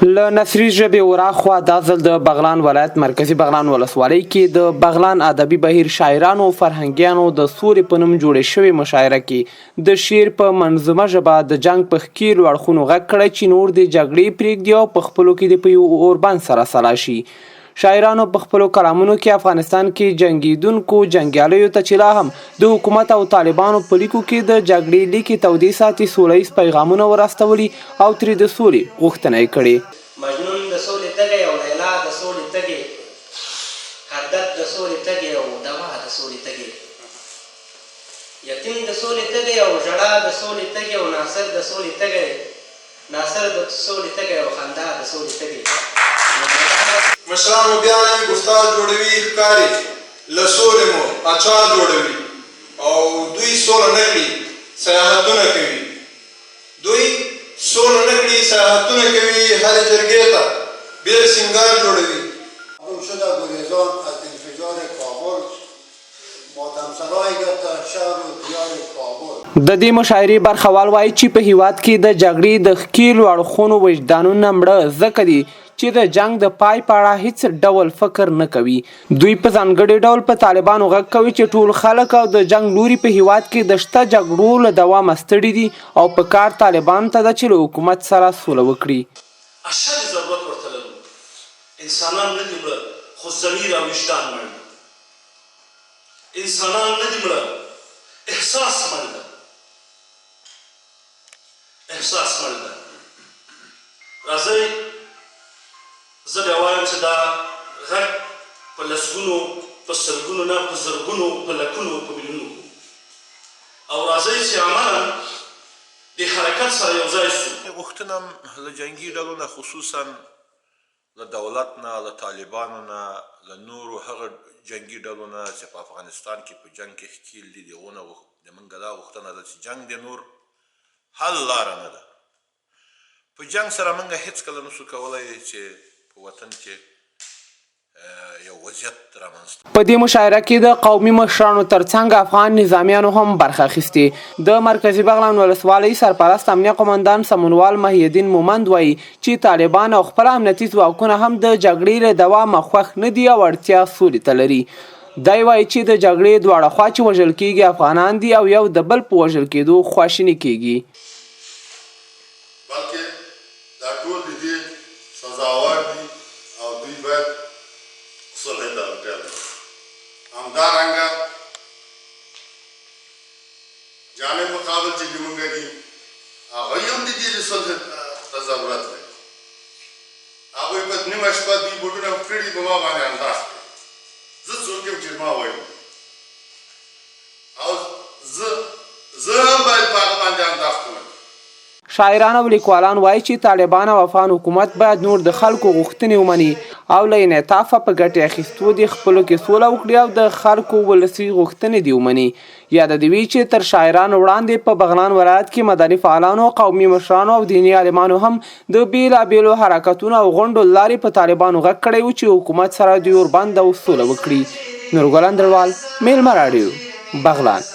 له نثري ژبې وراخوا دا ځل د بغلان ولایت مرکزي بغلان ولسوالۍ کې د بغلان ادبي بهیر شاعرانو فرهنګيانو د سولې په نوم جوړې شوې مشاعره کې د شعر په منظومه ژبه د جنګ په ښکېلو اړخونو غږ کړی چې نور د جګړې پرېږدي او په خپلو کې د په اوربند سره سلا شي. شاعرانو په خپلو کلامونو کې افغانستان کې جنګیدونکو جنګیالیو ته چې لا هم د حکومت او طالبانو په لیکو کې د جګړې لیکې تودې ساتي سوله ییز پیغامونه ورستولي او ترې د سولې غوښتنه یې کړې. مجنون د سولې تږی او لیلا د سولې تږی، هدف د سولې تږی او دوا د سولې تږی، یتیم د سولې تږی او ژړا د سولې تږی او ناصر د سولې تږی، ناصر د سولې تږی او خندا د سولې تږی. مشرانو بیا یې ګفتار جوړوي ښکاري له سولې مو اچار جوړوي او دوی سوله نه کړي سیاحتونه کوي، دوی سوله نه کړي سیاحتونه کوي، هرې جرګې ته بېل سینګار جوړوي. شده گریزان از انفجار کابل ماتم سرای گرفته شهر و دیار کابل. د دې مشاعرې برخوال وایي چې په هیواد کې د جګړې د ښکېلو اړخونو وجدانونه مړه ځکه دي چې د جنګ د پای په اړه هیڅ ډول فکر نه کوي. دوی په ځانګړي ډول په طالبانو غږ کوي چې ټول خلک او د جنګ لوري په هیواد کې د شته جګړو له دوامه ستړي دي او په کار طالبانو ته ده چې له حکومت سره سوله وکړي. اشد ضرورت ورته لرو، انسانان نه دي مړه خو ضمیر او وجدان مړ دی، انسانان نه دي مړه احساس مړ ده، احساس مړ ده. راځئ زه بیا وایم چې دا غږ په لسګونو په سلګونو نه په زرګونو په لکونو په میلیونونو او راځئ چې عملا د حرکت سره یو ځای شو. غوښتنه له جنګي ډلو نه خصوصا له دولت نه له طالبانو نه له نورو هغه جنګي ډلو نه چې په افغانستان کې په جنګ کې ښکېل دي د هغو نه زموږ دا غوښتنه ده چې جنګ د نور حل لاره نه ده. په جنګ سره موږ هېڅکله نشو کولی چې په وطن کې یو وضعیت رامنځته. په دې مشاعره کې د قومي مشرانو ترڅنګ افغان نظامیانو هم برخه اخیستې. د مرکزي بغلان ولسوالۍ سرپرست امنیه قمندان سمونوال محی الدین مومند وایي چې طالبان او خپل امنیتي ځواکونه هم د جګړې له دوامه خوښ نه دي او اړتیا سولې ته لري. دی وایي چې د جګړې دواړه خوا چې وژل کېږي افغانان دي او یو د بل په وژل کېدو خواشیني کېږي. بلکې دا ټول د دې سزاوار دي او دوی باید صلح ته اړتیا لري. همدارنګه جانب مقابل چې زموږ دي هغوی هم د دې صلح ته ضرورت لري. هغوی په نیمه شپه دوی بوټونه کړي په ما باندې انداز کړي. زه څوک یم چې ما وایم او زه هم باید په هغه باندې انداز کړم. شاعران او لیکوالان وایي چې طالبان او افغان حکومت باید نور د خلکو غوښتنې ومني او له انعطافه په ګټې اخیستو د خپلو کې سوله وکړي او د خلکو ولسي غوښتنې دې ومني. یاده دې وي چې تر شاعرانو وړاندې په بغلان ولایت کې مدني فعالانو قومي مشرانو او دیني عالمانو هم د بېلابېلو حرکتونو او غونډو لارې په طالبانو غږ کړی و چې حکومت سره د اوربند او سوله وکړي. نورګل اندروال، میلمه راډیو، بغلان.